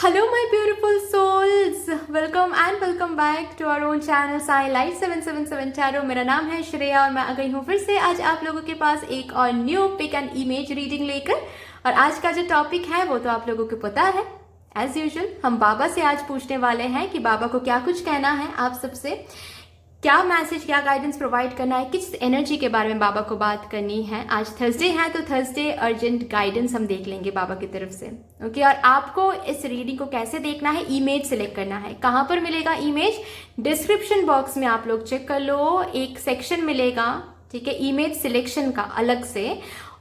Hello my beautiful souls, welcome back to our own channel Sai Light 777 Tarot। मेरा नाम है श्रेया और मैं आ गई हूँ फिर से आज आप लोगों के पास एक और new pick and image reading लेकर। और आज का जो टॉपिक है वो तो आप लोगों को पता है। एज यूजुअल हम बाबा से आज पूछने वाले हैं कि बाबा को क्या कुछ कहना है, आप सबसे क्या मैसेज, क्या गाइडेंस प्रोवाइड करना है, किस एनर्जी के बारे में बाबा को बात करनी है। आज थर्सडे है तो थर्सडे अर्जेंट गाइडेंस हम देख लेंगे बाबा की तरफ से। ओके, और आपको इस रीडिंग को कैसे देखना है, इमेज सिलेक्ट करना है। कहाँ पर मिलेगा इमेज? डिस्क्रिप्शन बॉक्स में आप लोग चेक कर लो, एक सेक्शन मिलेगा, ठीक है, इमेज सिलेक्शन का अलग से।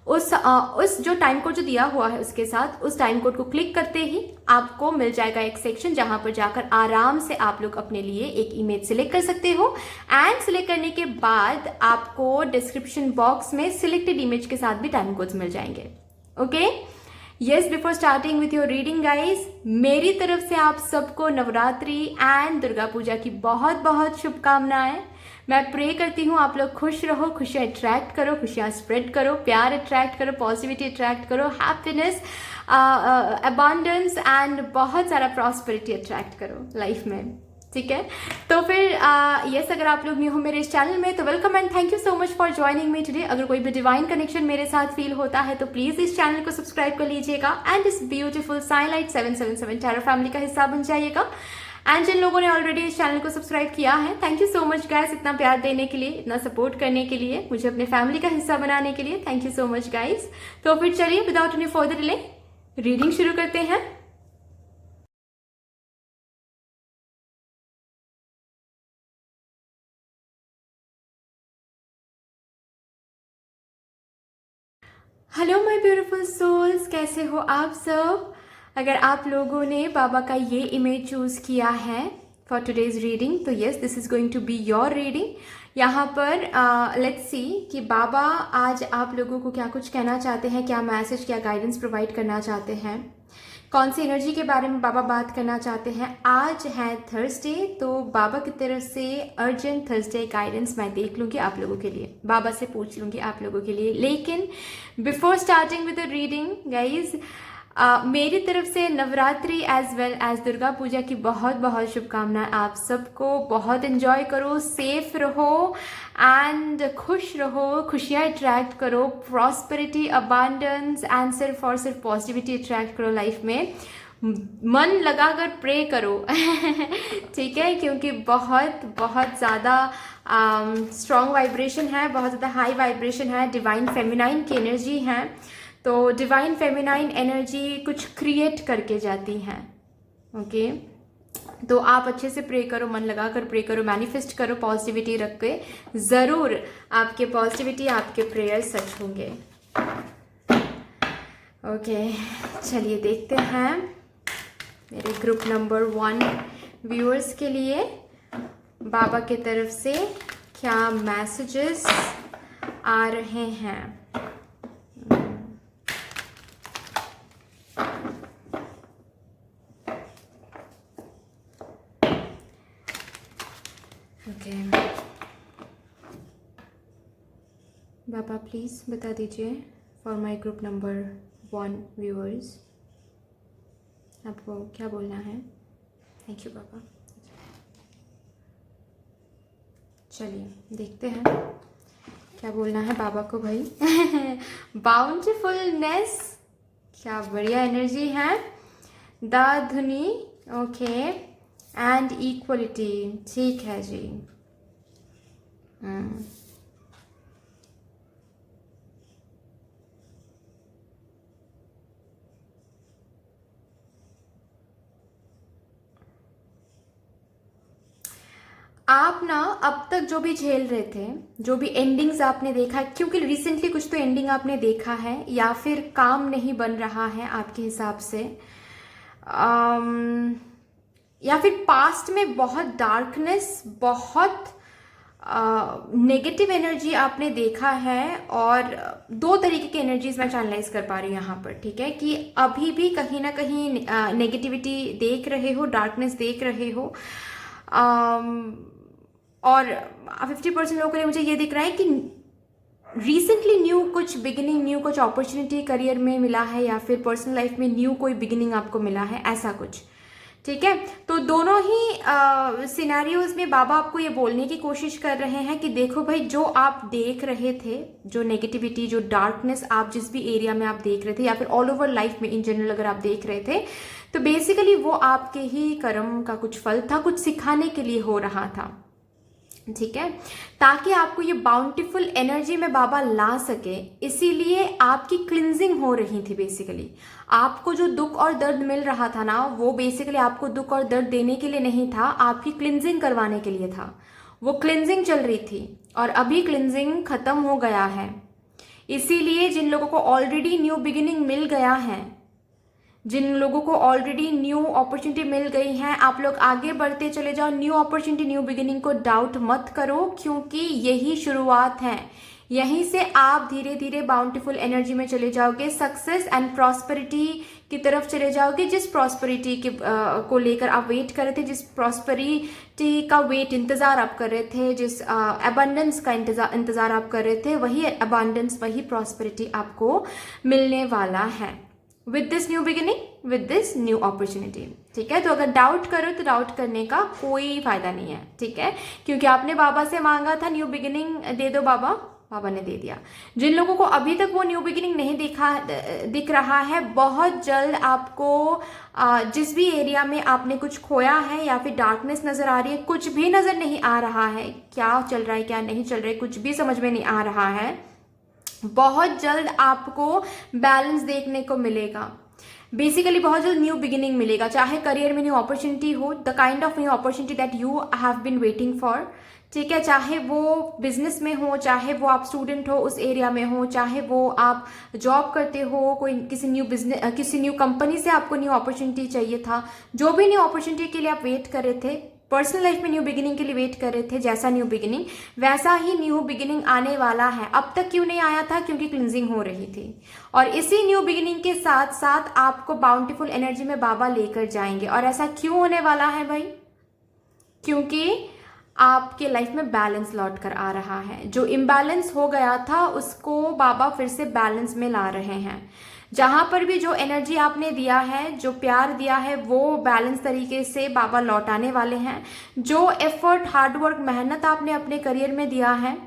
उस जो टाइम कोड जो दिया हुआ है उसके साथ उस टाइम कोड को क्लिक करते ही आपको मिल जाएगा एक सेक्शन जहां पर जाकर आराम से आप लोग अपने लिए एक इमेज सिलेक्ट कर सकते हो। एंड सिलेक्ट करने के बाद आपको डिस्क्रिप्शन बॉक्स में सिलेक्टेड इमेज के साथ भी टाइम कोड्स मिल जाएंगे। Okay, yes, before starting with your reading guys, मेरी तरफ से आप सबको नवरात्रि एंड दुर्गा पूजा की बहुत बहुत शुभकामनाएं। मैं प्रे करती हूँ आप लोग खुश रहो, खुशियाँ अट्रैक्ट करो, खुशियाँ स्प्रेड करो, प्यार अट्रैक्ट करो, पॉजिटिविटी अट्रैक्ट करो, हैप्पीनेस, अबांडेंस एंड बहुत सारा प्रॉस्पेरिटी अट्रैक्ट करो लाइफ में, ठीक है। तो फिर यस, अगर आप लोग न्यू हो मेरे इस चैनल में तो welcome and thank you so much for joining me today. अगर कोई भी डिवाइन कनेक्शन मेरे साथ फील होता है तो प्लीज इस चैनल को सब्सक्राइब कर लीजिएगा एंड इस beautiful Sai light 777 tarot family का हिस्सा बन जाइएगा। एंड जिन लोगों ने ऑलरेडी इस चैनल को सब्सक्राइब किया है, thank you so much guys, इतना प्यार देने के लिए, इतना सपोर्ट करने के लिए, मुझे अपने फैमिली का हिस्सा बनाने के लिए, thank you so much guys. तो फिर चलिए without any further delay reading शुरू करते हैं। हेलो माय ब्यूटीफुल सोल्स, कैसे हो आप सब? अगर आप लोगों ने बाबा का ये इमेज चूज किया है फॉर टुडेज रीडिंग तो yes, this is going to be your reading. यहाँ पर लेट्स सी कि बाबा आज आप लोगों को क्या कुछ कहना चाहते हैं, क्या मैसेज, क्या गाइडेंस प्रोवाइड करना चाहते हैं, कौन सी एनर्जी के बारे में बाबा बात करना चाहते हैं। आज है थर्सडे तो बाबा की तरफ से अर्जेंट थर्सडे गाइडेंस मैं देख लूँगी आप लोगों के लिए, बाबा से पूछ लूँगी आप लोगों के लिए। लेकिन before starting with the reading guys, मेरी तरफ से Navratri as well as Durga Puja की बहुत बहुत शुभकामनाएं आप सबको। बहुत एंजॉय करो, सेफ रहो एंड खुश रहो, खुशियाँ अट्रैक्ट करो, प्रॉस्पेरिटी, अबांडेंस एंड सिर्फ और सिर्फ पॉजिटिविटी अट्रैक्ट करो लाइफ में। मन लगाकर प्रे करो ठीक है, क्योंकि बहुत बहुत ज़्यादा स्ट्रॉन्ग वाइब्रेशन है, बहुत ज़्यादा हाई वाइब्रेशन है, डिवाइन फेमिनाइन की एनर्जी है। तो डिवाइन फेमिनाइन एनर्जी कुछ क्रिएट करके जाती हैं। ओके, तो आप अच्छे से प्रे करो, मन लगा कर प्रे करो, मैनिफेस्ट करो, पॉजिटिविटी रख के, ज़रूर आपके पॉजिटिविटी, आपके प्रेयर सच होंगे। ओके, चलिए देखते हैं मेरे ग्रुप नंबर 1 व्यूअर्स के लिए बाबा की तरफ से क्या मैसेजेस आ रहे हैं। बाबा प्लीज़ बता दीजिए for my group number 1 viewers, आपको क्या बोलना है। थैंक यू बाबा। चलिए देखते हैं क्या बोलना है बाबा को भाई बाउंटीफुलनेस, क्या बढ़िया एनर्जी है। द धुनी, ओके, एंड इक्वलिटी, ठीक है जी। आप ना अब तक जो भी झेल रहे थे, जो भी एंडिंग्स आपने देखा है, क्योंकि रिसेंटली कुछ तो एंडिंग आपने देखा है या फिर काम नहीं बन रहा है आपके हिसाब से, या फिर पास्ट में बहुत डार्कनेस, बहुत नेगेटिव एनर्जी आपने देखा है। और 2 तरीके की एनर्जीज मैं चैनलाइज कर पा रही हूँ यहाँ पर, ठीक है, कि अभी भी कहीं ना कहीं नेगेटिविटी देख रहे हो, डार्कनेस देख रहे हो। और 50% लोगों के लिए मुझे ये दिख रहा है कि रिसेंटली न्यू कुछ बिगिनिंग, न्यू कुछ अपॉर्चुनिटी करियर में मिला है या फिर पर्सनल लाइफ में न्यू कोई बिगिनिंग आपको मिला है, ऐसा कुछ, ठीक है। तो दोनों ही सिनेरियोज में बाबा आपको ये बोलने की कोशिश कर रहे हैं कि देखो भाई, जो आप देख रहे थे, जो नेगेटिविटी, जो डार्कनेस आप जिस भी एरिया में आप देख रहे थे, या फिर ऑल ओवर लाइफ में इन जनरल अगर आप देख रहे थे, तो बेसिकली वो आपके ही कर्म का कुछ फल था, कुछ सिखाने के लिए हो रहा था। ठीक है, ताकि आपको ये बाउंटीफुल एनर्जी में बाबा ला सके, इसीलिए आपकी क्लिनजिंग हो रही थी। बेसिकली आपको जो दुख और दर्द मिल रहा था ना, वो बेसिकली आपको दुख और दर्द देने के लिए नहीं था, आपकी क्लिनजिंग करवाने के लिए था। वो क्लिनजिंग चल रही थी और अभी क्लिनजिंग खत्म हो गया है। इसीलिए जिन लोगों को ऑलरेडी न्यू बिगिनिंग मिल गया है, जिन लोगों को ऑलरेडी न्यू अपॉर्चुनिटी मिल गई है, आप लोग आगे बढ़ते चले जाओ। न्यू अपॉर्चुनिटी, न्यू बिगिनिंग को डाउट मत करो, क्योंकि यही शुरुआत है। यहीं से आप धीरे धीरे बाउंटीफुल एनर्जी में चले जाओगे, सक्सेस एंड प्रॉस्पेरिटी की तरफ चले जाओगे। जिस प्रॉस्पेरिटी के को लेकर आप वेट कर रहे थे, जिस प्रॉस्पेरिटी का इंतजार आप कर रहे थे, जिस अबंडेंस का इंतजार आप कर रहे थे, वही अबंडेंस, वही प्रॉस्पेरिटी आपको मिलने वाला है with this new beginning, with this new opportunity. ठीक है, तो अगर डाउट करो तो डाउट करने का कोई फायदा नहीं है। ठीक है, क्योंकि आपने बाबा से मांगा था न्यू बिगिनिंग दे दो बाबा, बाबा ने दे दिया। जिन लोगों को अभी तक वो न्यू बिगिनिंग नहीं दिख रहा है, बहुत जल्द आपको जिस भी एरिया में आपने कुछ खोया है या फिर डार्कनेस नजर आ रही है, कुछ भी नजर नहीं आ रहा है, क्या चल रहा है क्या नहीं चल रहा है, कुछ भी समझ में नहीं आ रहा है, बहुत जल्द आपको बैलेंस देखने को मिलेगा। बेसिकली बहुत जल्द न्यू बिगिनिंग मिलेगा, चाहे करियर में न्यू अपॉर्चुनिटी हो, the kind of new opportunity that you have been waiting for. ठीक है, चाहे वो बिजनेस में हो, चाहे वो आप स्टूडेंट हो उस एरिया में हो, चाहे वो आप जॉब करते हो, कोई किसी न्यू बिजनेस, किसी न्यू कंपनी से आपको न्यू अपॉर्चुनिटी चाहिए था, जो भी न्यू अपॉर्चुनिटी के लिए आप वेट कर रहे थे, पर्सनल लाइफ में न्यू बिगिनिंग के लिए वेट कर रहे थे, जैसा न्यू बिगिनिंग वैसा ही न्यू बिगिनिंग आने वाला है। अब तक क्यों नहीं आया था? क्योंकि क्लिनजिंग हो रही थी। और इसी न्यू बिगिनिंग के साथ साथ आपको बाउंटीफुल एनर्जी में बाबा लेकर जाएंगे। और ऐसा क्यों होने वाला है भाई? क्योंकि आपके लाइफ में बैलेंस लौट कर आ रहा है। जो इम्बैलेंस हो गया था उसको बाबा फिर से बैलेंस में ला रहे हैं। जहां पर भी जो एनर्जी आपने दिया है, जो प्यार दिया है, वो बैलेंस तरीके से बाबा लौटाने वाले हैं। जो एफर्ट, हार्डवर्क, मेहनत आपने अपने करियर में दिया है,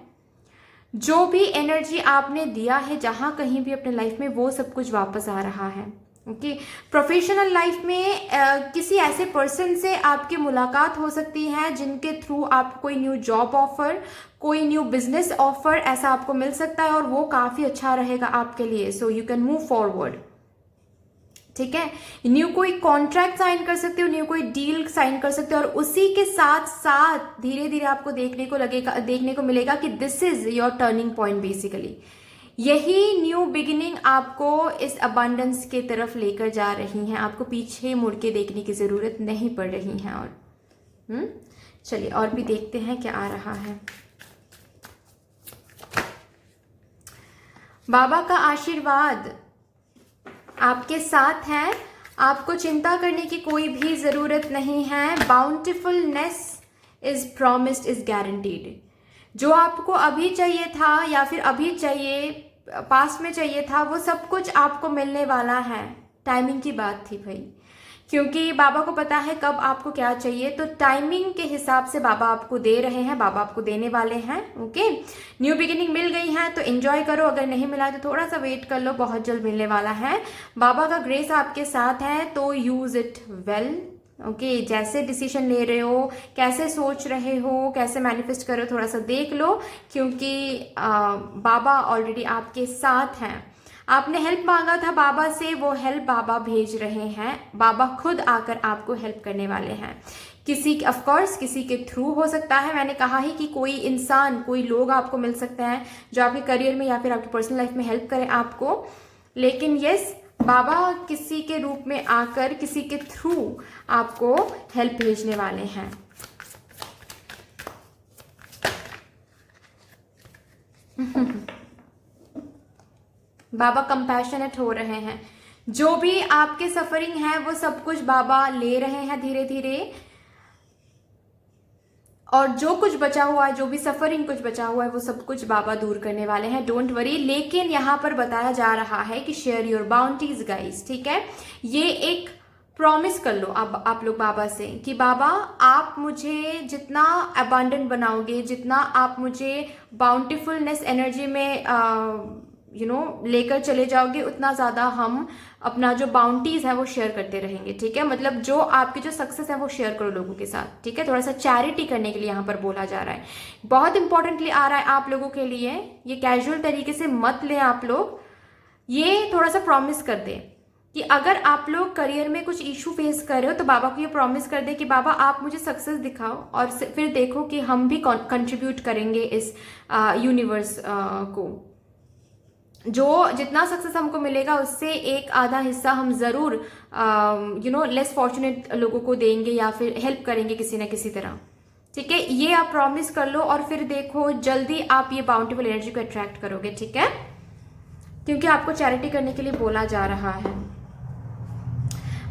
जो भी एनर्जी आपने दिया है जहां कहीं भी अपने लाइफ में, वो सब कुछ वापस आ रहा है। ओके, प्रोफेशनल लाइफ में किसी ऐसे पर्सन से आपकी मुलाकात हो सकती है जिनके थ्रू आप कोई न्यू जॉब ऑफर, कोई न्यू बिजनेस ऑफर ऐसा आपको मिल सकता है, और वो काफी अच्छा रहेगा आपके लिए। So you can move forward. ठीक है, न्यू कोई कॉन्ट्रैक्ट साइन कर सकते हो, न्यू कोई डील साइन कर सकते हो, और उसी के साथ साथ धीरे धीरे आपको देखने को मिलेगा कि this is your turning point. Basically यही न्यू बिगिनिंग आपको इस अबंडेंस के तरफ लेकर जा रही हैं। आपको पीछे मुड़ के देखने की जरूरत नहीं पड़ रही है। और चलिए और भी देखते हैं क्या आ रहा है। बाबा का आशीर्वाद आपके साथ है, आपको चिंता करने की कोई भी जरूरत नहीं है। बाउंटीफुलनेस इज प्रॉमिस्ड, इज गारंटीड। जो आपको अभी चाहिए था या फिर अभी चाहिए, पास्ट में चाहिए था, वो सब कुछ आपको मिलने वाला है। टाइमिंग की बात थी भाई, क्योंकि बाबा को पता है कब आपको क्या चाहिए, तो टाइमिंग के हिसाब से बाबा आपको दे रहे हैं, बाबा आपको देने वाले हैं। ओके, न्यू बिगिनिंग मिल गई है तो एंजॉय करो, अगर नहीं मिला तो थोड़ा सा वेट कर लो, बहुत जल्द मिलने वाला है। बाबा का ग्रेस आपके साथ है तो यूज इट वेल। ओके, जैसे डिसीजन ले रहे हो, कैसे सोच रहे हो, कैसे मैनिफेस्ट कर रहे हो, थोड़ा सा देख लो, क्योंकि बाबा ऑलरेडी आपके साथ हैं। आपने हेल्प मांगा था बाबा से, वो हेल्प बाबा भेज रहे हैं। बाबा खुद आकर आपको हेल्प करने वाले हैं। किसी, ऑफ कोर्स किसी के थ्रू हो सकता है। मैंने कहा ही कि कोई इंसान, कोई लोग आपको मिल सकते हैं जो आपके करियर में या फिर आपकी पर्सनल लाइफ में हेल्प करें आपको। लेकिन यस, बाबा किसी के रूप में आकर, किसी के थ्रू आपको हेल्प भेजने वाले हैं। बाबा कंपैशनेट हो रहे हैं। जो भी आपके सफरिंग है वो सब कुछ बाबा ले रहे हैं धीरे धीरे, और जो कुछ बचा हुआ है, जो भी सफरिंग कुछ बचा हुआ है, वो सब कुछ बाबा दूर करने वाले हैं। Don't worry. लेकिन यहाँ पर बताया जा रहा है कि शेयर योर बाउंटीज गाइस। ठीक है, ये एक प्रॉमिस कर लो आप लोग बाबा से कि बाबा आप मुझे जितना अबंडेंट बनाओगे, जितना आप मुझे बाउंटीफुलनेस एनर्जी में लेकर चले जाओगे, उतना ज़्यादा हम अपना जो बाउंटीज है वो शेयर करते रहेंगे। ठीक है, मतलब जो आपकी जो सक्सेस है वो शेयर करो लोगों के साथ। ठीक है, थोड़ा सा चैरिटी करने के लिए यहाँ पर बोला जा रहा है। बहुत इंपॉर्टेंटली आ रहा है आप लोगों के लिए, ये कैजुअल तरीके से मत लें आप लोग। ये थोड़ा सा प्रॉमिस कर दें कि अगर आप लोग करियर में कुछ इशू फेस कर रहे हो तो बाबा को ये प्रॉमिस कर दे कि बाबा आप मुझे सक्सेस दिखाओ और फिर देखो कि हम भी कंट्रीब्यूट करेंगे इस यूनिवर्स को। जो जितना सक्सेस हमको मिलेगा उससे एक आधा हिस्सा हम ज़रूर लेस फॉर्चुनेट लोगों को देंगे या फिर हेल्प करेंगे किसी ना किसी तरह। ठीक है, ये आप प्रॉमिस कर लो और फिर देखो जल्दी आप ये बाउंटीफुल एनर्जी को अट्रैक्ट करोगे। ठीक है, क्योंकि आपको चैरिटी करने के लिए बोला जा रहा है।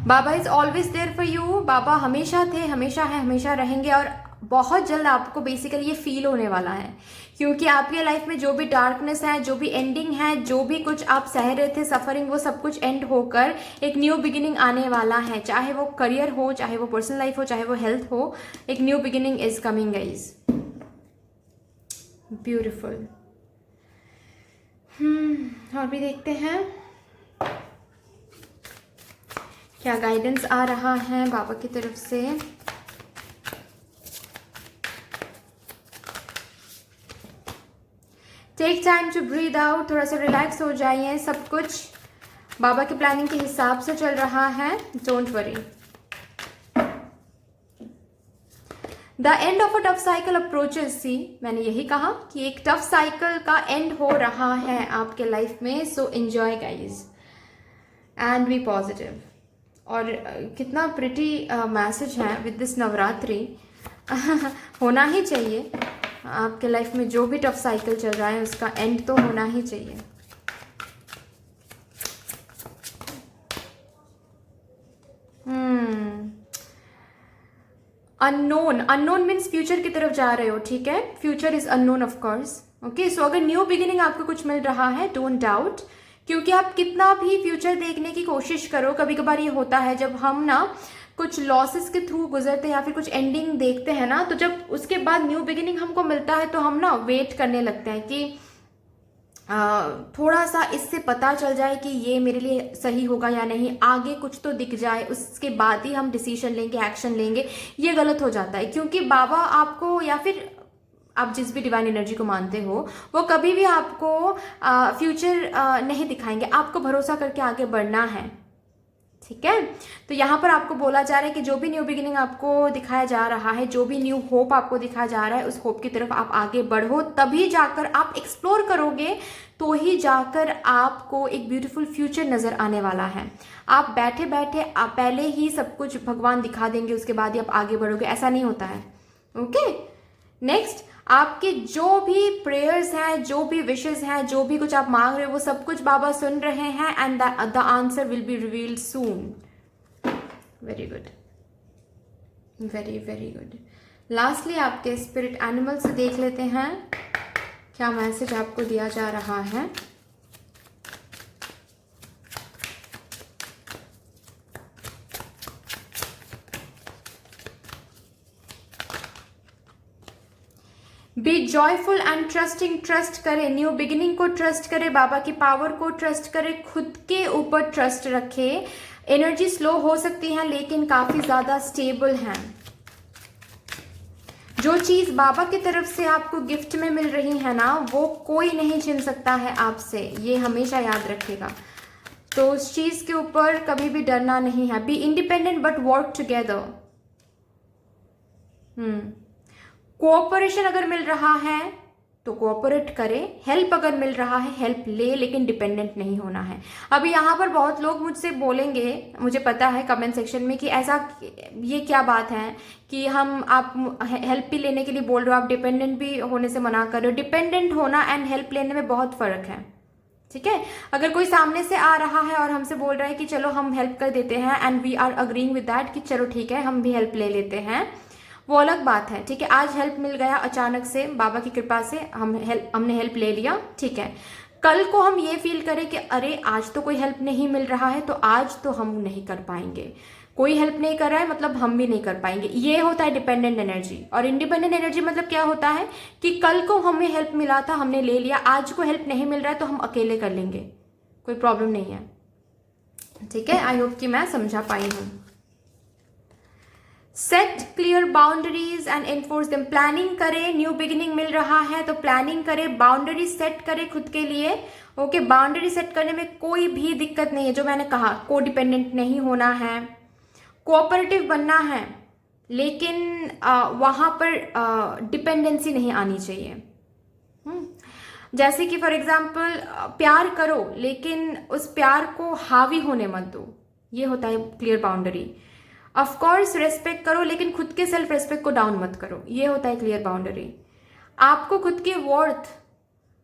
Baba is always there for you. Baba हमेशा थे, हमेशा है, हमेशा रहेंगे और बहुत जल्द आपको बेसिकली ये फील होने वाला है, क्योंकि आपके लाइफ में जो भी डार्कनेस है, जो भी एंडिंग है, जो भी कुछ आप सह रहे थे सफरिंग, वो सब कुछ एंड होकर एक न्यू बिगिनिंग आने वाला है। चाहे वो करियर हो, चाहे वो पर्सनल लाइफ हो, चाहे वो हेल्थ हो, एक new beginning is coming guys. Beautiful. और भी देखते हैं क्या गाइडेंस आ रहा है बाबा की तरफ से। Take time to breathe out, थोड़ा सा रिलैक्स हो जाइए। सब कुछ बाबा की प्लानिंग के हिसाब से चल रहा है, don't worry. The end of a tough cycle approaches. See, मैंने यही कहा कि एक टफ साइकिल का एंड हो रहा है आपके लाइफ में। So enjoy guys and be positive. और कितना प्रिटी मैसेज है विद दिस नवरात्रि। होना ही चाहिए आपके लाइफ में, जो भी टफ साइकिल चल रहा है उसका एंड तो होना ही चाहिए। अननोन मीन्स फ्यूचर की तरफ जा रहे हो। ठीक है, future is unknown of course. Okay, so अगर न्यू बिगिनिंग आपको कुछ मिल रहा है, डोंट डाउट, क्योंकि आप कितना भी फ्यूचर देखने की कोशिश करो, कभी कभार ये होता है जब हम ना कुछ लॉसेस के थ्रू गुजरते हैं या फिर कुछ एंडिंग देखते हैं ना, तो जब उसके बाद न्यू बिगिनिंग हमको मिलता है तो हम ना वेट करने लगते हैं कि थोड़ा सा इससे पता चल जाए कि ये मेरे लिए सही होगा या नहीं, आगे कुछ तो दिख जाए, उसके बाद ही हम डिसीजन लेंगे, एक्शन लेंगे। ये गलत हो जाता है, क्योंकि बाबा आपको या फिर आप जिस भी डिवाइन एनर्जी को मानते हो वो कभी भी आपको फ्यूचर नहीं दिखाएंगे। आपको भरोसा करके आगे बढ़ना है। ठीक है, तो यहाँ पर आपको बोला जा रहा है कि जो भी न्यू बिगिनिंग आपको दिखाया जा रहा है, जो भी न्यू होप आपको दिखाया जा रहा है, उस होप की तरफ आप आगे बढ़ो। तभी जाकर आप एक्सप्लोर करोगे, तो ही जाकर आपको एक ब्यूटीफुल फ्यूचर नजर आने वाला है। आप बैठे बैठे आप पहले ही सब कुछ भगवान दिखा देंगे, उसके बाद ही आप आगे बढ़ोगे, ऐसा नहीं होता है। ओके, नेक्स्ट, आपके जो भी प्रेयर्स हैं, जो भी विशेस हैं, जो भी कुछ आप मांग रहे हो, वो सब कुछ बाबा सुन रहे हैं and the answer will be revealed soon. Very good, very very good. Lastly आपके स्पिरिट एनिमल से देख लेते हैं क्या मैसेज आपको दिया जा रहा है। Be joyful and trusting. Trust करें, न्यू बिगिनिंग को ट्रस्ट करें, बाबा की पावर को ट्रस्ट करें, खुद के ऊपर ट्रस्ट रखें। एनर्जी स्लो हो सकती है लेकिन काफी ज्यादा स्टेबल है। जो चीज बाबा की तरफ से आपको गिफ्ट में मिल रही है ना, वो कोई नहीं छीन सकता है आपसे, ये हमेशा याद रखेगा। तो उस चीज के ऊपर कभी भी डरना नहीं है। Be independent but work together. Cooperation अगर मिल रहा है तो कोऑपरेट करें, हेल्प अगर मिल रहा है हेल्प ले, लेकिन डिपेंडेंट नहीं होना है। अभी यहाँ पर बहुत लोग मुझसे बोलेंगे, मुझे पता है कमेंट सेक्शन में, कि ऐसा ये क्या बात है कि आप हेल्प भी लेने के लिए बोल रहे हो, आप डिपेंडेंट भी होने से मना कर रहे हो। डिपेंडेंट होना एंड हेल्प लेने में बहुत फर्क है। ठीक है, अगर कोई सामने से आ रहा है और हमसे बोल रहा है कि चलो हम हेल्प कर देते हैं and we are agreeing with that कि चलो ठीक है हम भी हेल्प ले लेते हैं, वो अलग बात है। ठीक है, आज हेल्प मिल गया अचानक से, बाबा की कृपा से हमने हेल्प ले लिया। ठीक है, कल को हम ये फील करें कि अरे आज तो कोई हेल्प नहीं मिल रहा है तो आज तो हम नहीं कर पाएंगे। कोई हेल्प नहीं कर रहा है मतलब हम भी नहीं कर पाएंगे। ये होता है डिपेंडेंट एनर्जी। और इंडिपेंडेंट एनर्जी मतलब क्या होता है कि कल को हमें हेल्प मिला था, हमने ले लिया, आज को हेल्प नहीं मिल रहा है तो हम अकेले कर लेंगे, कोई प्रॉब्लम नहीं है। ठीक है, आई होप कि मैं समझा पाई हूँ। Set clear boundaries and enforce them. Planning करें, न्यू बिगिनिंग मिल रहा है तो प्लानिंग करें, बाउंड्री सेट करें खुद के लिए। ओके, बाउंड्री सेट करने में कोई भी दिक्कत नहीं है। जो मैंने कहा, को डिपेंडेंट नहीं होना है, कोऑपरेटिव बनना है, लेकिन वहाँ पर डिपेंडेंसी नहीं आनी चाहिए। जैसे कि फॉर एग्जाम्पल प्यार करो लेकिन उस प्यार को हावी होने मत दो, ये होता है clear boundary. Of course respect करो लेकिन खुद के सेल्फ रेस्पेक्ट को डाउन मत करो, ये होता है क्लियर बाउंड्री। आपको खुद की वर्थ,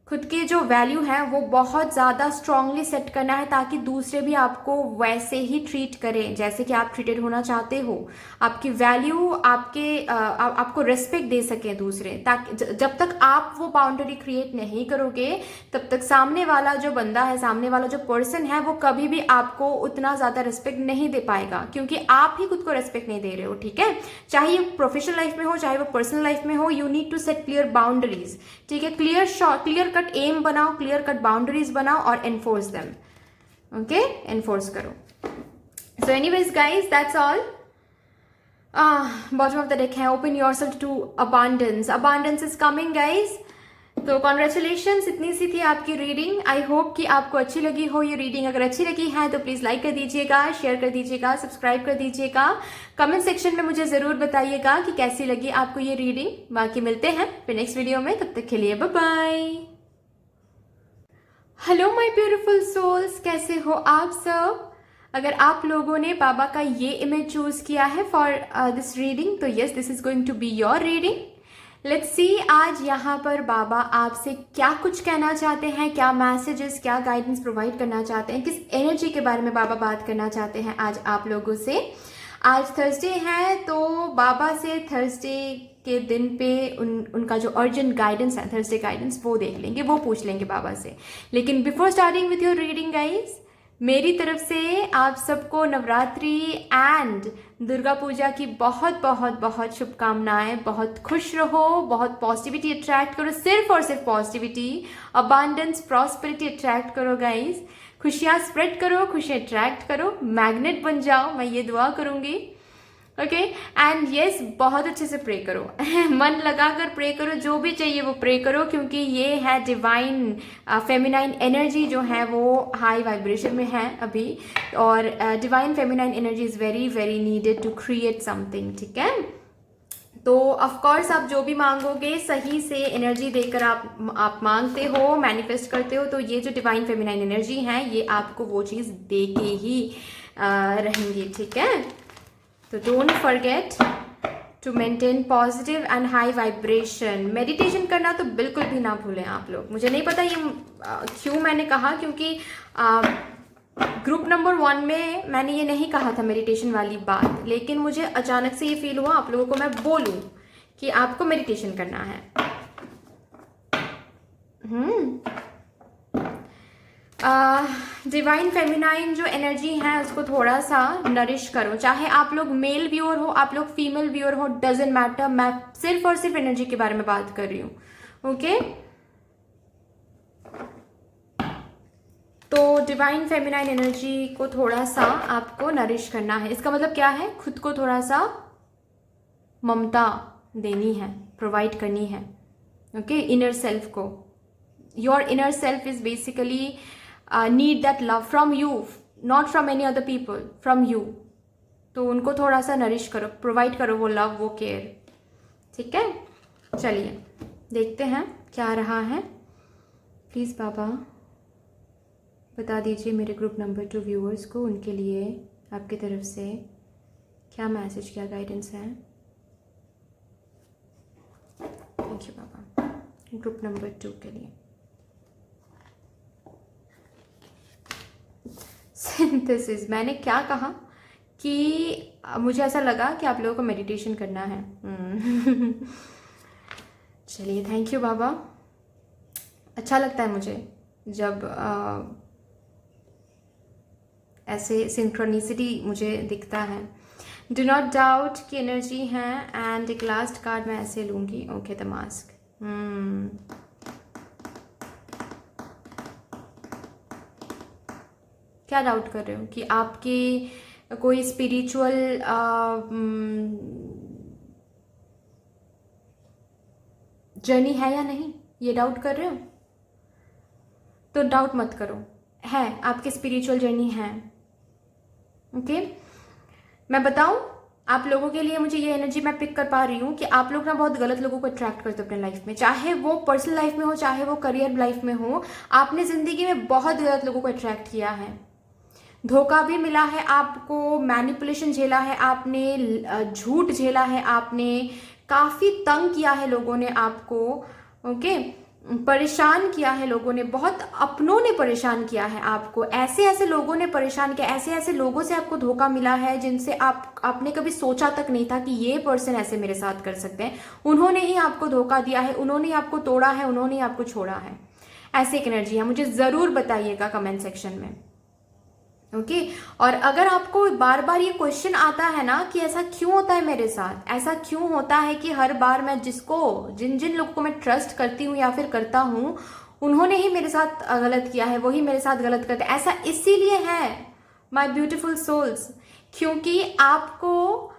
खुद की जो वैल्यू है वो बहुत ज़्यादा स्ट्रांगली सेट करना है ताकि दूसरे भी आपको वैसे ही ट्रीट करें जैसे कि आप ट्रीटेड होना चाहते हो। आपकी वैल्यू, आपको रेस्पेक्ट दे सके दूसरे, ताकि जब तक आप वो बाउंड्री क्रिएट नहीं करोगे तब तक सामने वाला जो बंदा है, सामने वाला जो पर्सन है, वो कभी भी आपको उतना ज़्यादा रेस्पेक्ट नहीं दे पाएगा, क्योंकि आप ही खुद को रेस्पेक्ट नहीं दे रहे हो। ठीक है, चाहे ये प्रोफेशनल लाइफ में हो चाहे वो पर्सनल लाइफ में हो, you need to set clear boundaries. ठीक है, क्लियर कट एम बनाओ, क्लियर कट बाउंड्रीज बनाओ और एनफोर्स देम। ओके, एनफोर्स करो। So anyways guys, that's all. Bottom of the deck है, open yourself to abundance. Abundance is coming guys. तो congratulations, इतनी सी थी आपकी रीडिंग। आई होप कि आपको अच्छी लगी हो ये रीडिंग। अगर अच्छी लगी है तो प्लीज लाइक कर दीजिएगा, शेयर कर दीजिएगा, सब्सक्राइब कर दीजिएगा। कमेंट सेक्शन में मुझे जरूर बताइएगा कि कैसी लगी आपको ये रीडिंग। बाकी मिलते हैं फिर नेक्स्ट वीडियो में, तब तक के लिए bye bye. Hello my beautiful souls, कैसे हो आप सब? अगर आप लोगों ने बाबा का ये इमेज चूज किया है फॉर दिस रीडिंग तो yes, this is going to be your reading. Let's see आज यहाँ पर बाबा आपसे क्या कुछ कहना चाहते हैं, क्या मैसेजेस, क्या गाइडेंस प्रोवाइड करना चाहते हैं, किस एनर्जी के बारे में बाबा बात करना चाहते हैं आज आप लोगों से। आज थर्सडे है तो बाबा से थर्सडे के दिन पे उनका जो अर्जेंट गाइडेंस है, थर्सडे गाइडेंस, वो देख लेंगे, वो पूछ लेंगे बाबा से। लेकिन before starting with your reading guys, मेरी तरफ से आप सबको नवरात्रि एंड दुर्गा पूजा की बहुत बहुत बहुत शुभकामनाएं। बहुत खुश रहो, बहुत पॉजिटिविटी अट्रैक्ट करो, सिर्फ और सिर्फ पॉजिटिविटी, अबांडेंस, प्रॉस्पेरिटी अट्रैक्ट करो गाइज। खुशियाँ स्प्रेड करो, खुशियाँ अट्रैक्ट करो, मैग्नेट बन जाओ, मैं ये दुआ करूँगी। ओके, एंड यस, बहुत अच्छे से प्रे करो मन लगाकर प्रे करो, जो भी चाहिए वो प्रे करो, क्योंकि ये है डिवाइन फेमिनाइन एनर्जी जो है वो हाई वाइब्रेशन में है अभी, और divine feminine energy is very very needed to create something. ठीक है, तो ऑफ कोर्स आप जो भी मांगोगे सही से एनर्जी देकर आप मांगते हो, मैनिफेस्ट करते हो, तो ये जो डिवाइन फेमिनाइन एनर्जी है ये आपको वो चीज़ दे के ही रहेंगी। ठीक है, तो don't forget to maintain positive and high vibration. Meditation करना तो बिल्कुल भी ना भूलें आप लोग। मुझे नहीं पता ये क्यों मैंने कहा, क्योंकि ग्रुप नंबर 1 में मैंने ये नहीं कहा था मेडिटेशन वाली बात, लेकिन मुझे अचानक से ये फील हुआ आप लोगों को मैं बोलूं कि आपको मेडिटेशन करना है। डिवाइन फेमिनाइन जो एनर्जी है उसको थोड़ा सा नरिश करो, चाहे आप लोग मेल व्यूअर हो, आप लोग फीमेल व्यूअर हो, डजेंट मैटर। मैं सिर्फ और सिर्फ एनर्जी के बारे में बात कर रही हूँ। ओके, तो डिवाइन फेमिनाइन एनर्जी को थोड़ा सा आपको नरिश करना है। इसका मतलब क्या है? खुद को थोड़ा सा ममता देनी है, प्रोवाइड करनी है। ओके, इनर सेल्फ को, your inner self is basically need that love from you, not from any other people, from you. तो उनको थोड़ा सा नरिश करो, प्रोवाइड करो वो लव, वो केयर। ठीक है, चलिए देखते हैं क्या रहा है। प्लीज़ बाबा बता दीजिए मेरे ग्रुप नंबर 2 व्यूअर्स को, उनके लिए आपकी तरफ से क्या मैसेज, क्या गाइडेंस है। Thank you Baba, group number 2 के लिए। सिंथेसिस, मैंने क्या कहा कि मुझे ऐसा लगा कि आप लोगों को मेडिटेशन करना है। चलिए, थैंक यू बाबा। अच्छा लगता है मुझे जब ऐसे सिंक्रोनिसिटी मुझे दिखता है। डू नॉट डाउट की एनर्जी है। एंड एक लास्ट कार्ड मैं ऐसे लूंगी। Okay, the mask. क्या डाउट कर रहे हो कि आपकी कोई स्पिरिचुअल जर्नी है या नहीं, ये डाउट कर रहे हो? तो डाउट मत करो, है, आपकी स्पिरिचुअल जर्नी है। ओके, मैं बताऊं आप लोगों के लिए, मुझे ये एनर्जी मैं पिक कर पा रही हूँ कि आप लोग ना बहुत गलत लोगों को अट्रैक्ट करते हो अपने लाइफ में, चाहे वो पर्सनल लाइफ में हो, चाहे वो करियर लाइफ में हो। आपने जिंदगी में बहुत गलत लोगों को अट्रैक्ट किया है, धोखा भी मिला है आपको, मैनिपुलेशन झेला है आपने, झूठ झेला है आपने, काफी तंग किया है लोगों ने आपको। ओके, परेशान किया है लोगों ने, बहुत अपनों ने परेशान किया है आपको, ऐसे ऐसे लोगों ने परेशान किया, ऐसे ऐसे लोगों से आपको धोखा मिला है जिनसे आपने कभी सोचा तक नहीं था कि ये पर्सन ऐसे मेरे साथ कर सकते हैं। उन्होंने ही आपको धोखा दिया है, उन्होंने ही आपको तोड़ा है, उन्होंने ही आपको छोड़ा है। ऐसी एक एनर्जी है, मुझे जरूर बताइएगा कमेंट सेक्शन में। ओके, और अगर आपको बार बार ये क्वेश्चन आता है ना कि ऐसा क्यों होता है मेरे साथ, ऐसा क्यों होता है कि हर बार मैं जिन जिन लोगों को मैं ट्रस्ट करती हूँ या फिर करता हूँ, उन्होंने ही मेरे साथ गलत किया है, वही मेरे साथ गलत करते हैं, ऐसा इसीलिए है माय ब्यूटीफुल सोल्स, क्योंकि आपको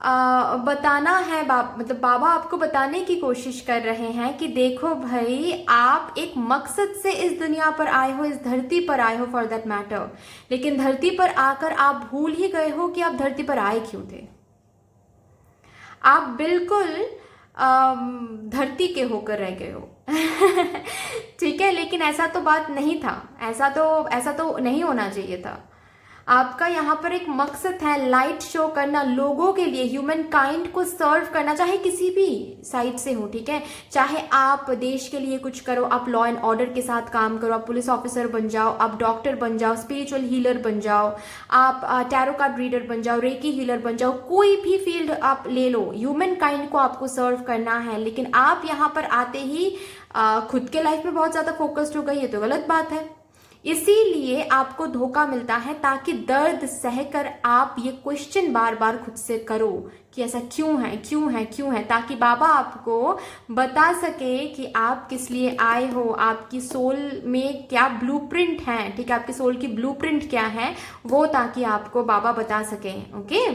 बताना है, मतलब बाबा आपको बताने की कोशिश कर रहे हैं कि देखो भाई, आप एक मकसद से इस दुनिया पर आए हो, इस धरती पर आए हो फॉर दैट मैटर, लेकिन धरती पर आकर आप भूल ही गए हो कि आप धरती पर आए क्यों थे। आप बिल्कुल धरती के होकर रह गए हो। ठीक है, लेकिन ऐसा तो बात नहीं था, ऐसा तो नहीं होना चाहिए था। आपका यहाँ पर एक मकसद है, लाइट शो करना लोगों के लिए, ह्यूमन काइंड को सर्व करना, चाहे किसी भी साइड से हो, ठीक है, चाहे आप देश के लिए कुछ करो, आप लॉ एंड ऑर्डर के साथ काम करो, आप पुलिस ऑफिसर बन जाओ, आप डॉक्टर बन जाओ, स्पिरिचुअल हीलर बन जाओ, आप टैरो कार्ड रीडर बन जाओ, रेकी हीलर बन जाओ, कोई भी फील्ड आप ले लो, ह्यूमन काइंड को आपको सर्व करना है। लेकिन आप यहाँ पर आते ही खुद के लाइफ में बहुत ज्यादा फोकस्ड हो गई, ये तो गलत बात है। इसीलिए आपको धोखा मिलता है, ताकि दर्द सहकर आप ये क्वेश्चन बार बार खुद से करो कि ऐसा क्यों है, क्यों है, क्यों है, ताकि बाबा आपको बता सके कि आप किस लिए आए हो, आपकी सोल में क्या ब्लूप्रिंट है, ठीक है, आपकी सोल की ब्लूप्रिंट क्या है वो, ताकि आपको बाबा बता सके। ओके,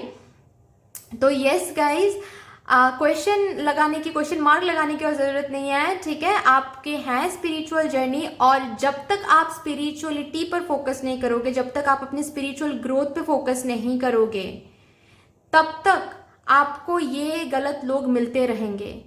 तो यस गाइज, क्वेश्चन मार्क लगाने की और जरूरत नहीं है, ठीक है, आपके हैं स्पिरिचुअल जर्नी, और जब तक आप स्पिरिचुअलिटी पर फोकस नहीं करोगे, जब तक आप अपनी स्पिरिचुअल ग्रोथ पे फोकस नहीं करोगे, तब तक आपको ये गलत लोग मिलते रहेंगे।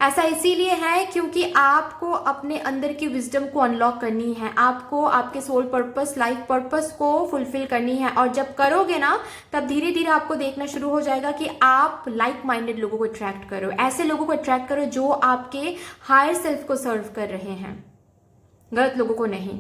ऐसा इसीलिए है क्योंकि आपको अपने अंदर की विजडम को अनलॉक करनी है, आपको आपके सोल पर्पस, लाइफ पर्पस को फुलफिल करनी है, और जब करोगे ना, तब धीरे धीरे आपको देखना शुरू हो जाएगा कि आप लाइक माइंडेड लोगों को अट्रैक्ट करो, ऐसे लोगों को अट्रैक्ट करो जो आपके हायर सेल्फ को सर्व कर रहे हैं, गलत लोगों को नहीं।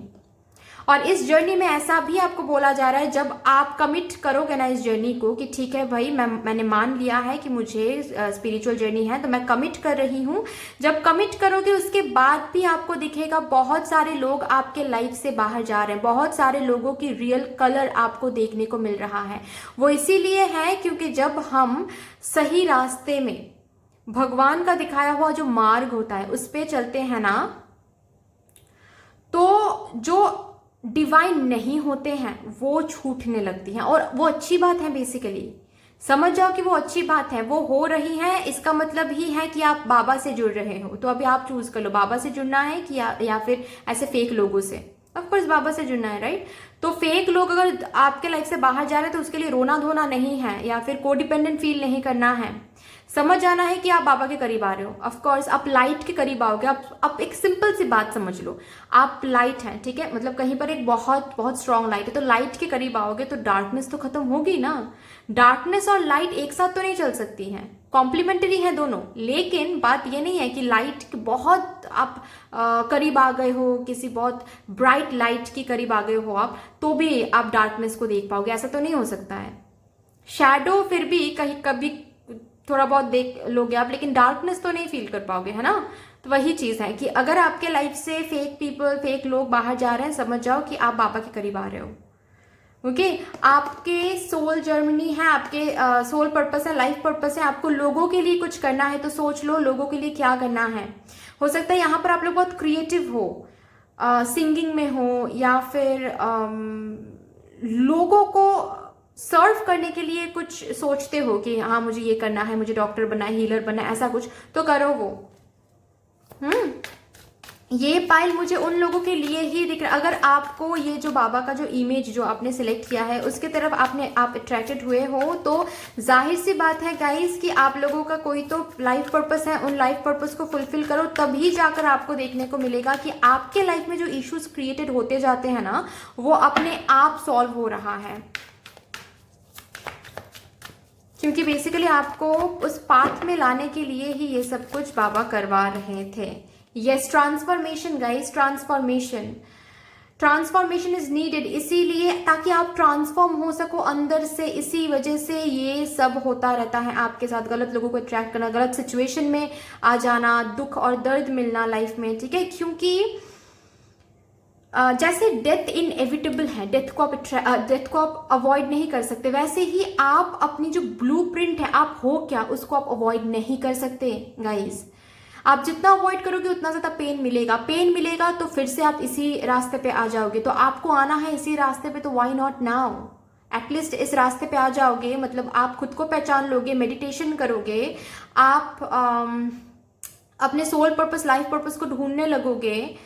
और इस जर्नी में ऐसा भी आपको बोला जा रहा है, जब आप कमिट करोगे ना इस जर्नी को कि ठीक है भाई, मैंने मान लिया है कि मुझे स्पिरिचुअल जर्नी है, तो मैं कमिट कर रही हूँ। जब कमिट करोगे उसके बाद भी आपको दिखेगा बहुत सारे लोग आपके लाइफ से बाहर जा रहे हैं, बहुत सारे लोगों की रियल कलर आपको देखने को मिल रहा है। वो इसीलिए है क्योंकि जब हम सही रास्ते में, भगवान का दिखाया हुआ जो मार्ग होता है उस पे चलते हैं ना, तो जो डिवाइन नहीं होते हैं वो छूटने लगती हैं, और वो अच्छी बात है। बेसिकली समझ जाओ कि वो अच्छी बात है, वो हो रही है, इसका मतलब ही है कि आप बाबा से जुड़ रहे हो। तो अभी आप चूज कर लो, बाबा से जुड़ना है कि या फिर ऐसे फेक लोगों से। ऑफकोर्स बाबा से जुड़ना है, राइट। तो फेक लोग अगर आपके लाइफ से बाहर जा रहे हैं तो उसके लिए रोना धोना नहीं है, या फिर कोडिपेंडेंट फील नहीं करना है। समझ आना है कि आप बाबा के करीब आ रहे हो। ऑफ कोर्स आप लाइट के करीब आओगे। आप एक सिंपल सी बात समझ लो, आप लाइट हैं, ठीक है, मतलब कहीं पर एक बहुत बहुत स्ट्रांग लाइट है, तो लाइट के करीब आओगे तो डार्कनेस तो खत्म होगी ना। डार्कनेस और लाइट एक साथ तो नहीं चल सकती हैं, कॉम्प्लीमेंट्री है दोनों। लेकिन बात ये नहीं है कि लाइट के बहुत आप करीब आ गए हो, किसी बहुत ब्राइट लाइट के करीब आ गए हो आप, तो भी आप डार्कनेस को देख पाओगे, ऐसा तो नहीं हो सकता है। शैडो फिर भी कहीं कभी थोड़ा बहुत देख लोगे आप, लेकिन डार्कनेस तो नहीं फील कर पाओगे, है ना। तो वही चीज है कि अगर आपके लाइफ से फेक पीपल, फेक लोग बाहर जा रहे हैं, समझ जाओ कि आप बाबा के करीब आ रहे हो। ओके आपके सोल जर्मनी है, आपके सोल पर्पस है, लाइफ पर्पस है, आपको लोगों के लिए कुछ करना है तो सोच लो लोगों के लिए क्या करना है। हो सकता है यहाँ पर आप लोग बहुत क्रिएटिव हो, सिंगिंग में हो, या फिर लोगों को सर्व करने के लिए कुछ सोचते हो कि हाँ मुझे ये करना है, मुझे डॉक्टर बनना है, हीलर बनना है, ऐसा कुछ तो करो वो। ये पाइल मुझे उन लोगों के लिए ही दिख रहा है। अगर आपको ये जो बाबा का जो इमेज जो आपने सिलेक्ट किया है उसके तरफ आप अट्रैक्टेड हुए हो, तो जाहिर सी बात है गाइस कि आप लोगों का कोई तो लाइफ पर्पस है, उन लाइफ पर्पस को फुलफिल करो, तभी जाकर आपको देखने को मिलेगा कि आपके लाइफ में जो इश्यूज क्रिएटेड होते जाते हैं ना, वो अपने आप सॉल्व हो रहा है। क्योंकि बेसिकली आपको उस पाथ में लाने के लिए ही ये सब कुछ बाबा करवा रहे थे। Yes, transformation guys, transformation is needed, इसीलिए ताकि आप ट्रांसफॉर्म हो सको अंदर से। इसी वजह से ये सब होता रहता है आपके साथ, गलत लोगों को अट्रैक्ट करना, गलत सिचुएशन में आ जाना, दुख और दर्द मिलना लाइफ में, ठीक है। क्योंकि जैसे डेथ इनएविटेबल है, डेथ को आप अवॉइड नहीं कर सकते, वैसे ही आप अपनी जो ब्लूप्रिंट है, आप हो क्या, उसको आप अवॉइड नहीं कर सकते गाइस। आप जितना अवॉइड करोगे उतना ज्यादा पेन मिलेगा तो फिर से आप इसी रास्ते पे आ जाओगे। तो आपको आना है इसी रास्ते पे, तो व्हाई नॉट नाउ, एटलीस्ट इस रास्ते पे आ जाओगे, मतलब आप खुद को पहचान लोगे, मेडिटेशन करोगे, आप अपने सोल पर्पस, लाइफ पर्पस को ढूंढने लगोगे,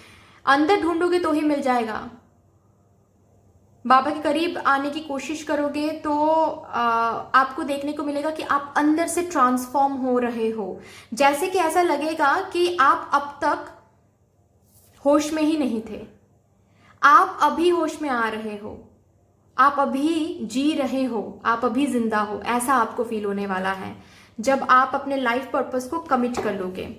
अंदर ढूंढोगे तो ही मिल जाएगा। बाबा के करीब आने की कोशिश करोगे तो आपको देखने को मिलेगा कि आप अंदर से ट्रांसफॉर्म हो रहे हो। जैसे कि ऐसा लगेगा कि आप अब तक होश में ही नहीं थे, आप अभी होश में आ रहे हो, आप अभी जी रहे हो, आप अभी जिंदा हो, ऐसा आपको फील होने वाला है जब आप अपने लाइफ पर्पस को कमिट कर लोगे।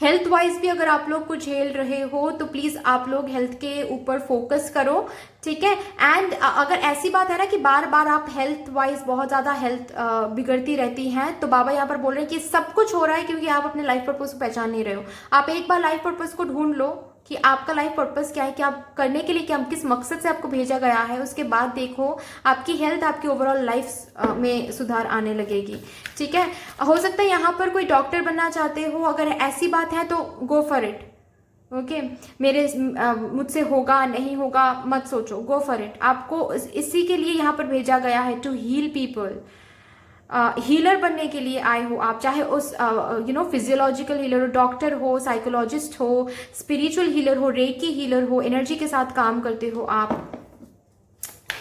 हेल्थ वाइज भी अगर आप लोग कुछ झेल रहे हो तो प्लीज आप लोग हेल्थ के ऊपर फोकस करो, ठीक है। एंड अगर ऐसी बात है ना कि बार बार आप हेल्थ वाइज बहुत ज्यादा हेल्थ बिगड़ती रहती हैं, तो बाबा यहाँ पर बोल रहे हैं कि सब कुछ हो रहा है क्योंकि आप अपने लाइफ पर्पस को पहचान नहीं रहे हो। आप एक बार लाइफ पर्पस को ढूंढ लो कि आपका लाइफ पर्पस क्या है, कि आप करने के लिए क्या, किस मकसद से आपको भेजा गया है, उसके बाद देखो आपकी हेल्थ, आपकी ओवरऑल लाइफ में सुधार आने लगेगी, ठीक है। हो सकता है यहाँ पर कोई डॉक्टर बनना चाहते हो, अगर ऐसी बात है तो गो फॉर इट, ओके। मुझसे होगा नहीं होगा मत सोचो, गो फॉर इट। आपको इसी के लिए यहाँ पर भेजा गया है, टू हील पीपल। हीलर बनने के लिए आए हो आप, चाहे उस फिजियोलॉजिकल हीलर हो, डॉक्टर हो, साइकोलॉजिस्ट हो, स्पिरिचुअल हीलर हो, रेकी हीलर हो, एनर्जी के साथ काम करते हो आप।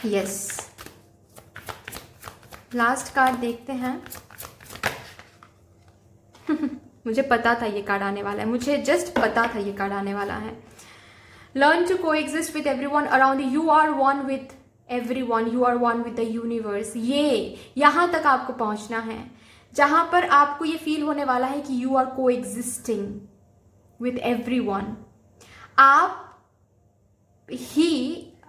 यस, लास्ट कार्ड देखते हैं। मुझे पता था ये कार्ड आने वाला है, मुझे जस्ट पता था ये कार्ड आने वाला है। Learn to coexist with everyone around you, are one with everyone, you are one with the universe। ये यहाँ तक आपको पहुंचना है जहां पर आपको ये फील होने वाला है कि you are coexisting with everyone। आप ही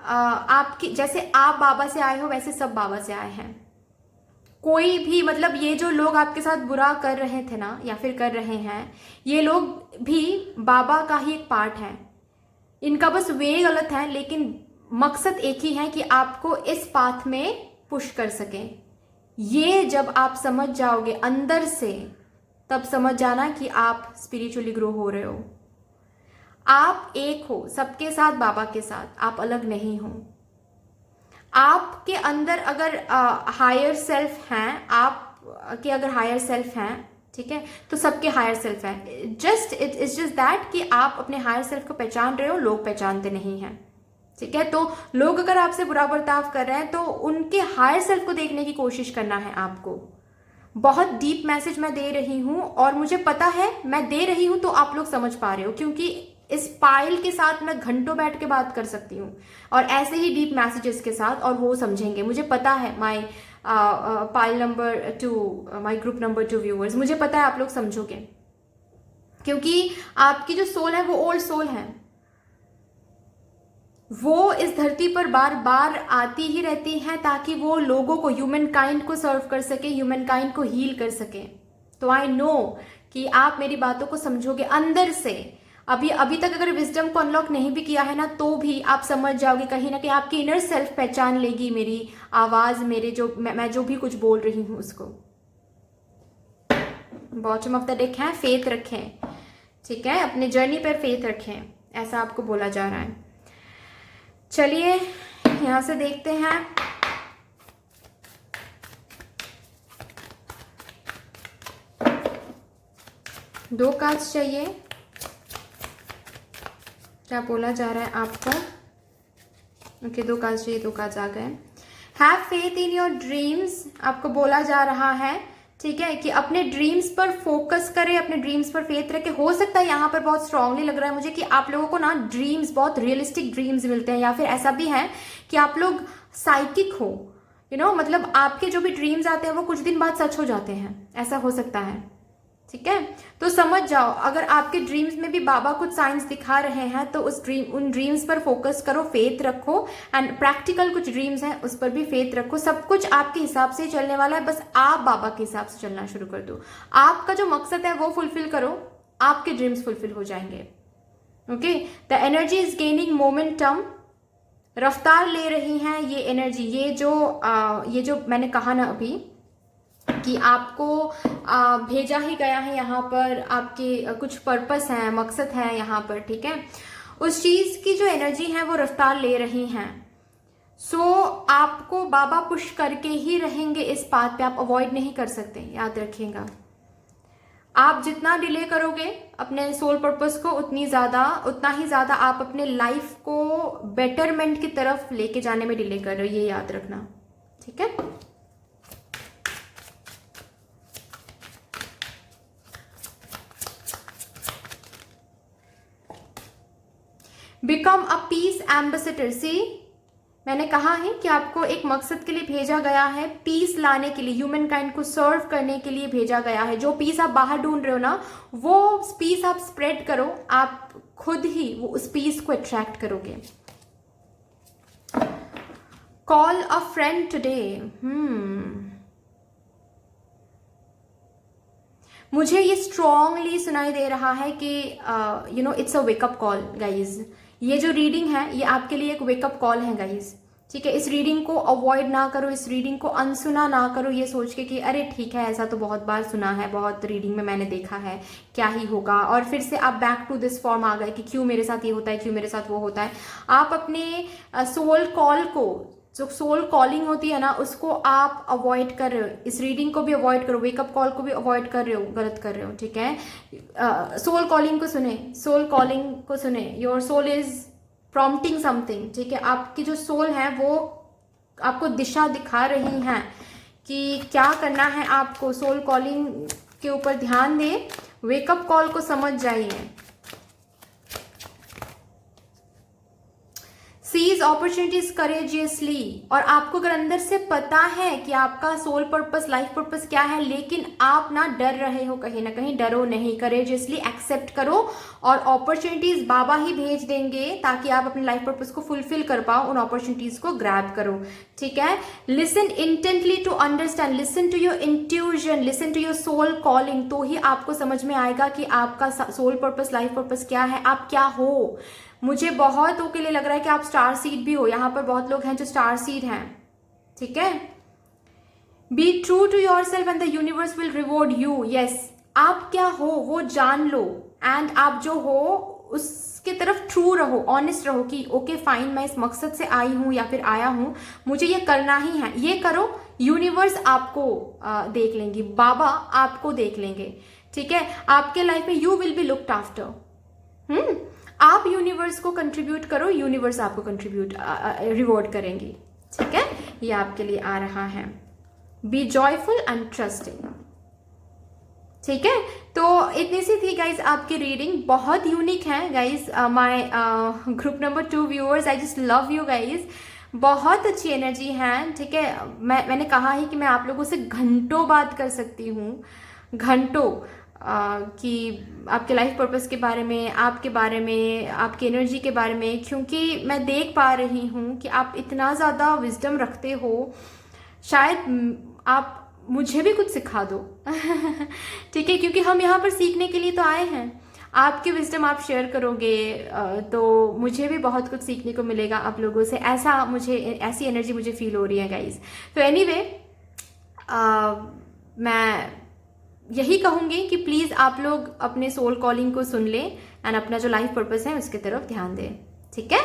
आपकी, जैसे आप बाबा से आए हो वैसे सब बाबा से आए हैं। कोई भी, मतलब ये जो लोग आपके साथ बुरा कर रहे थे ना, या फिर कर रहे हैं, ये लोग भी बाबा का ही एक पार्ट है। इनका बस वे गलत है, लेकिन मकसद एक ही है कि आपको इस पाथ में पुश कर सकें। ये जब आप समझ जाओगे अंदर से, तब समझ जाना कि आप स्पिरिचुअली ग्रो हो रहे हो। आप एक हो सबके साथ, बाबा के साथ, आप अलग नहीं हो। आपके अंदर अगर हायर सेल्फ हैं, आप के अगर हायर सेल्फ हैं, ठीक है, तो सबके हायर सेल्फ है। इट्स जस्ट दैट कि आप अपने हायर सेल्फ को पहचान रहे हो, लोग पहचानते नहीं हैं, ठीक है। तो लोग अगर आपसे बुरा बर्ताव कर रहे हैं तो उनके हायर सेल्फ को देखने की कोशिश करना है आपको। बहुत डीप मैसेज मैं दे रही हूं, और मुझे पता है मैं दे रही हूं तो आप लोग समझ पा रहे हो, क्योंकि इस पाइल के साथ मैं घंटों बैठ के बात कर सकती हूँ, और ऐसे ही डीप मैसेजेस के साथ, और वो समझेंगे। मुझे पता है my pile number 2, my group number 2 viewers, मुझे पता है आप लोग समझोगे, क्योंकि आपकी जो सोल है वो ओल्ड सोल है। वो इस धरती पर बार बार आती ही रहती हैं ताकि वो लोगों को, ह्यूमन काइंड को सर्व कर सके, ह्यूमन काइंड को हील कर सके। तो आई नो कि आप मेरी बातों को समझोगे अंदर से। अभी अभी तक अगर विजडम को अनलॉक नहीं भी किया है ना, तो भी आप समझ जाओगे कहीं ना कहीं, आपकी इनर सेल्फ पहचान लेगी मेरी आवाज, मेरे जो मैं जो भी कुछ बोल रही हूँ उसको। बॉटम ऑफ द डेक है, फेथ रखें, ठीक है, अपने जर्नी पर फेथ रखें, ऐसा आपको बोला जा रहा है। चलिए यहां से देखते हैं। दो कार्ड्स चाहिए, क्या बोला जा रहा है आपको। ओके, दो कार्ड्स चाहिए, दो कार्ड्स आ गए। Have faith in your dreams, आपको बोला जा रहा है, ठीक है, कि अपने ड्रीम्स पर फोकस करें, अपने ड्रीम्स पर फेथ रखें। हो सकता है यहाँ पर बहुत स्ट्रांगली लग रहा है मुझे कि आप लोगों को ना ड्रीम्स, बहुत रियलिस्टिक ड्रीम्स मिलते हैं, या फिर ऐसा भी है कि आप लोग साइकिक हो, मतलब आपके जो भी ड्रीम्स आते हैं वो कुछ दिन बाद सच हो जाते हैं, ऐसा हो सकता है, ठीक है। तो समझ जाओ, अगर आपके ड्रीम्स में भी बाबा कुछ साइंस दिखा रहे हैं तो उन ड्रीम्स पर फोकस करो, फेथ रखो, एंड प्रैक्टिकल कुछ ड्रीम्स हैं उस पर भी फेथ रखो। सब कुछ आपके हिसाब से चलने वाला है, बस आप बाबा के हिसाब से चलना शुरू कर दो। आपका जो मकसद है वो फुलफिल करो, आपके ड्रीम्स फुलफिल हो जाएंगे। Okay, the energy is gaining momentum, रफ्तार ले रही हैं ये एनर्जी। ये जो मैंने कहा ना अभी कि आपको भेजा ही गया है यहाँ पर, आपके कुछ पर्पस है, मकसद है यहाँ पर, ठीक है। उस चीज की जो एनर्जी है वो रफ्तार ले रही हैं। सो आपको बाबा पुश करके ही रहेंगे इस बात पे, आप अवॉइड नहीं कर सकते, याद रखिएगा। आप जितना डिले करोगे अपने सोल पर्पस को, उतना ही ज्यादा आप अपने लाइफ को बेटरमेंट की तरफ लेके जाने में डिले कर रहे हो, ये याद रखना, ठीक है। Become a peace ambassador. See, मैंने कहा है कि आपको एक मकसद के लिए भेजा गया है, पीस लाने के लिए, ह्यूमन काइंड को सर्व करने के लिए भेजा गया है। जो पीस आप बाहर ढूंढ रहे हो ना, वो पीस आप स्प्रेड करो, आप खुद ही वो उस पीस को अट्रैक्ट करोगे। कॉल अ फ्रेंड टुडे। मुझे ये स्ट्रांगली सुनाई दे रहा है कि it's a wake up call guys. ये जो रीडिंग है ये आपके लिए एक वेकअप कॉल है गाइज, ठीक है। इस रीडिंग को अवॉइड ना करो, इस रीडिंग को अनसुना ना करो ये सोच के कि अरे ठीक है, ऐसा तो बहुत बार सुना है, बहुत रीडिंग में मैंने देखा है, क्या ही होगा, और फिर से आप बैक टू दिस फॉर्म आ गए कि क्यों मेरे साथ ये होता है, क्यों मेरे साथ वो होता है। आप अपने सोल कॉल को, जो सोल कॉलिंग होती है ना, उसको आप अवॉइड कर रहे हो। इस रीडिंग को भी अवॉइड करो, वेकअप कॉल को भी अवॉइड कर रहे हो, गलत कर रहे हो, ठीक है। सोल कॉलिंग को सुने, सोल कॉलिंग को सुने। Your soul is prompting something, ठीक है। आपकी जो सोल है वो आपको दिशा दिखा रही हैं कि क्या करना है आपको। सोल कॉलिंग के ऊपर ध्यान दें, वेकअप कॉल को समझ जाइए। Seize opportunities courageously. और आपको अगर अंदर से पता है कि आपका सोल पर्पस, लाइफ पर्पस क्या है, लेकिन आप ना डर रहे हो कहीं ना कहीं, डरो नहीं, करेजियसली एक्सेप्ट करो, और अपॉर्चुनिटीज बाबा ही भेज देंगे ताकि आप अपने लाइफ पर्पस को फुलफिल कर पाओ। उन अपॉर्चुनिटीज को ग्रैब करो, ठीक है। Listen intently to understand, listen to your intuition, listen to your soul calling, तो ही आपको समझ में आएगा कि आपका सोल पर्पस, लाइफ पर्पस क्या है, आप क्या हो। मुझे बहुतों के लिए लग रहा है कि आप स्टार सीड भी हो, यहां पर बहुत लोग हैं जो स्टार सीड हैं, ठीक है। Be true to yourself and the universe will reward you. Yes, आप क्या हो वो जान लो, एंड आप जो हो उसके तरफ ट्रू रहो, ऑनेस्ट रहो कि ओके फाइन, मैं इस मकसद से आई हूं या फिर आया हूं, मुझे ये करना ही है, ये करो। यूनिवर्स आपको देख लेंगी, बाबा आपको देख लेंगे, ठीक है। आपके लाइफ में you will be looked after. आप यूनिवर्स को कंट्रीब्यूट करो, यूनिवर्स आपको कंट्रीब्यूट रिवॉर्ड करेंगी, ठीक है। ये आपके लिए आ रहा है। बी जॉयफुल एंड ट्रस्टिंग, ठीक है। तो इतनी सी थी गाइज आपकी रीडिंग, बहुत यूनिक है guys. My group number 2 viewers, I just love you guys, बहुत अच्छी एनर्जी है, ठीक है। मैंने कहा है कि मैं आप लोगों से घंटों बात कर सकती हूँ, घंटों, कि आपके लाइफ पर्पस के बारे में, आपके बारे में, आपकी एनर्जी के बारे में, क्योंकि मैं देख पा रही हूँ कि आप इतना ज़्यादा विजडम रखते हो। शायद आप मुझे भी कुछ सिखा दो ठीक है, क्योंकि हम यहाँ पर सीखने के लिए तो आए हैं। आपकी विजडम आप शेयर करोगे तो मुझे भी बहुत कुछ सीखने को मिलेगा आप लोगों से। ऐसी एनर्जी मुझे फील हो रही है गाइज। तो एनीवे मैं यही कहूँगी कि प्लीज़ आप लोग अपने सोल कॉलिंग को सुन लें एंड अपना जो लाइफ पर्पस है उसके तरफ ध्यान दें, ठीक है।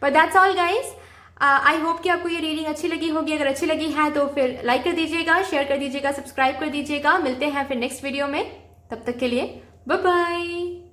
But that's all guys. I hope कि आपको ये रीडिंग अच्छी लगी होगी। अगर अच्छी लगी है तो फिर लाइक कर दीजिएगा, शेयर कर दीजिएगा, सब्सक्राइब कर दीजिएगा। मिलते हैं फिर नेक्स्ट वीडियो में, तब तक के लिए बाय बाय।